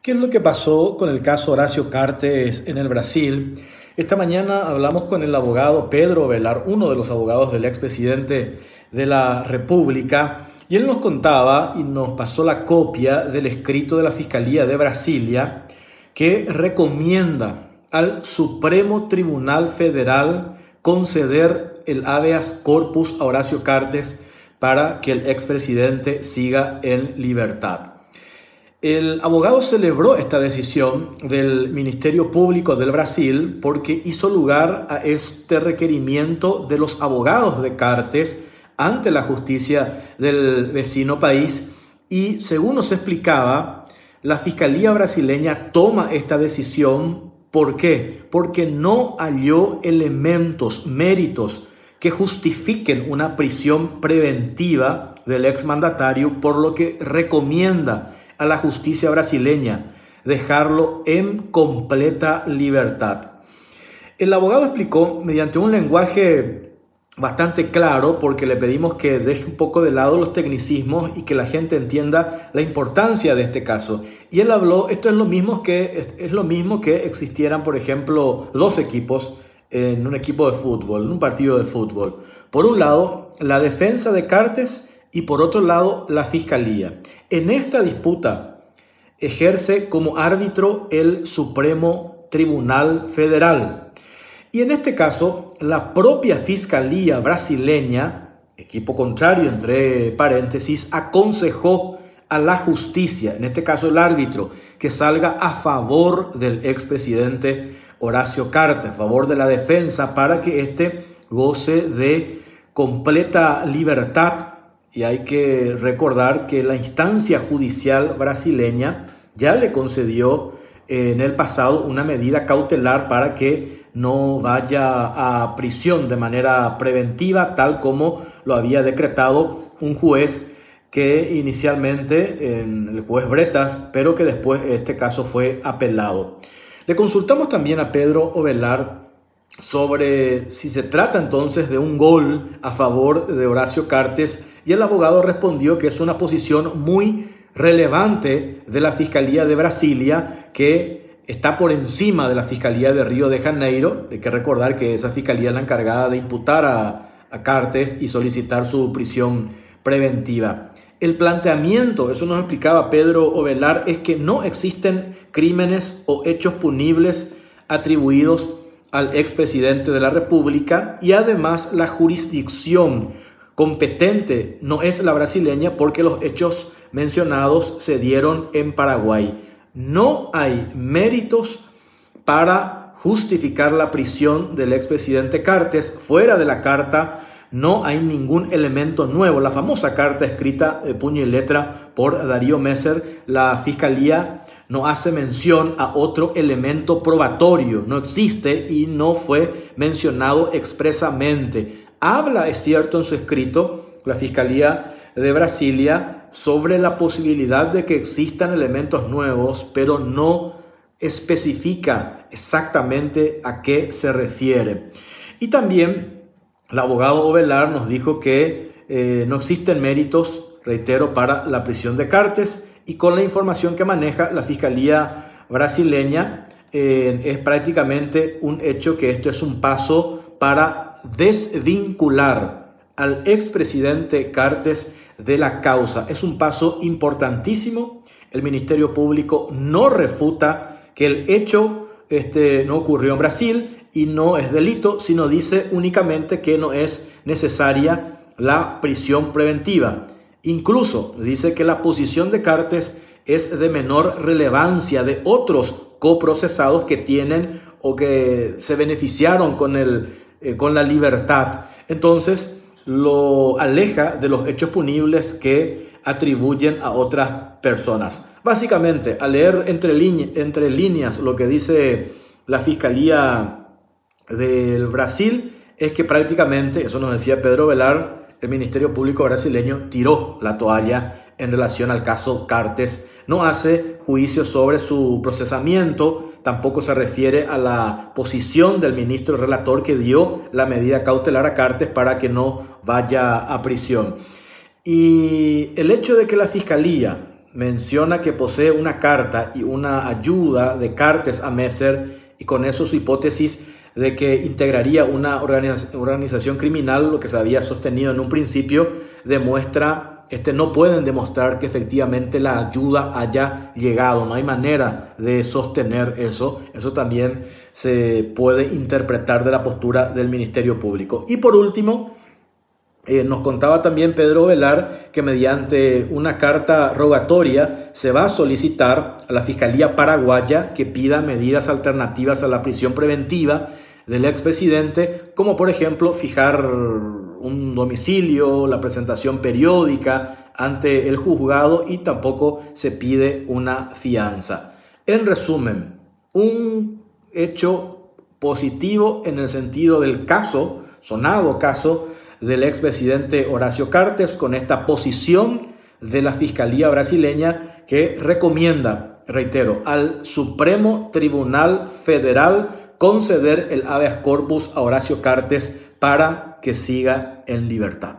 ¿Qué es lo que pasó con el caso Horacio Cartes en el Brasil? Esta mañana hablamos con el abogado Pedro Velar, uno de los abogados del expresidente de la República, y él nos contaba y nos pasó la copia del escrito de la Fiscalía de Brasilia que recomienda al Supremo Tribunal Federal conceder el habeas corpus a Horacio Cartes para que el expresidente siga en libertad. El abogado celebró esta decisión del Ministerio Público del Brasil porque hizo lugar a este requerimiento de los abogados de Cartes ante la justicia del vecino país y, según nos explicaba, la Fiscalía brasileña toma esta decisión. ¿Por qué? Porque no halló elementos, méritos que justifiquen una prisión preventiva del exmandatario, por lo que recomienda a la justicia brasileña dejarlo en completa libertad. El abogado explicó mediante un lenguaje bastante claro, porque le pedimos que deje un poco de lado los tecnicismos y que la gente entienda la importancia de este caso. Y él habló, esto es lo mismo que existieran, por ejemplo, dos equipos en un equipo de fútbol, en un partido de fútbol. Por un lado, la defensa de Cartes y por otro lado, la Fiscalía. En esta disputa ejerce como árbitro el Supremo Tribunal Federal. Y en este caso, la propia Fiscalía brasileña, equipo contrario entre paréntesis, aconsejó a la justicia, en este caso el árbitro, que salga a favor del expresidente Horacio Cartes, a favor de la defensa, para que éste goce de completa libertad. Y hay que recordar que la instancia judicial brasileña ya le concedió en el pasado una medida cautelar para que no vaya a prisión de manera preventiva, tal como lo había decretado un juez que inicialmente, el juez Bretas, pero que después este caso fue apelado. Le consultamos también a Pedro Ovelar sobre si se trata entonces de un gol a favor de Horacio Cartes, y el abogado respondió que es una posición muy relevante de la Fiscalía de Brasilia, que está por encima de la Fiscalía de Río de Janeiro. Hay que recordar que esa fiscalía es la encargada de imputar a Cartes y solicitar su prisión preventiva. El planteamiento, eso nos explicaba Pedro Ovelar, es que no existen crímenes o hechos punibles atribuidos al expresidente de la República, y además la jurisdicción competente no es la brasileña porque los hechos mencionados se dieron en Paraguay. No hay méritos para justificar la prisión del expresidente Cartes. Fuera de la carta no hay ningún elemento nuevo. La famosa carta escrita de puño y letra por Darío Messer, la Fiscalía no hace mención a otro elemento probatorio, no existe y no fue mencionado expresamente. Habla, es cierto, en su escrito, la Fiscalía de Brasilia, sobre la posibilidad de que existan elementos nuevos, pero no especifica exactamente a qué se refiere. Y también el abogado Ovelar nos dijo que no existen méritos, reitero, para la prisión de Cartes, y con la información que maneja la Fiscalía brasileña es prácticamente un hecho que esto es un paso para desvincular al expresidente Cartes de la causa. Es un paso importantísimo. El Ministerio Público no refuta que el hecho no ocurrió en Brasil y no es delito, sino dice únicamente que no es necesaria la prisión preventiva. Incluso dice que la posición de Cartes es de menor relevancia de otros coprocesados que tienen o que se beneficiaron con la libertad. Entonces lo aleja de los hechos punibles que atribuyen a otras personas. Básicamente, al leer entre líneas lo que dice la Fiscalía del Brasil, es que prácticamente, eso nos decía Pedro Velar, el Ministerio Público brasileño tiró la toalla en relación al caso Cartes. No hace juicio sobre su procesamiento, tampoco se refiere a la posición del ministro relator que dio la medida cautelar a Cartes para que no vaya a prisión. Y el hecho de que la Fiscalía menciona que posee una carta y una ayuda de Cartes a Messer, y con eso su hipótesis de que integraría una organización criminal, lo que se había sostenido en un principio, demuestra, no pueden demostrar que efectivamente la ayuda haya llegado. No hay manera de sostener eso. Eso también se puede interpretar de la postura del Ministerio Público. Y por último, nos contaba también Pedro Velar que mediante una carta rogatoria se va a solicitar a la Fiscalía Paraguaya que pida medidas alternativas a la prisión preventiva del expresidente, como por ejemplo fijar un domicilio, la presentación periódica ante el juzgado, y tampoco se pide una fianza. En resumen, un hecho positivo en el sentido del caso, sonado caso, del expresidente Horacio Cartes, con esta posición de la Fiscalía brasileña que recomienda, reitero, al Supremo Tribunal Federal conceder el habeas corpus a Horacio Cartes para que siga en libertad.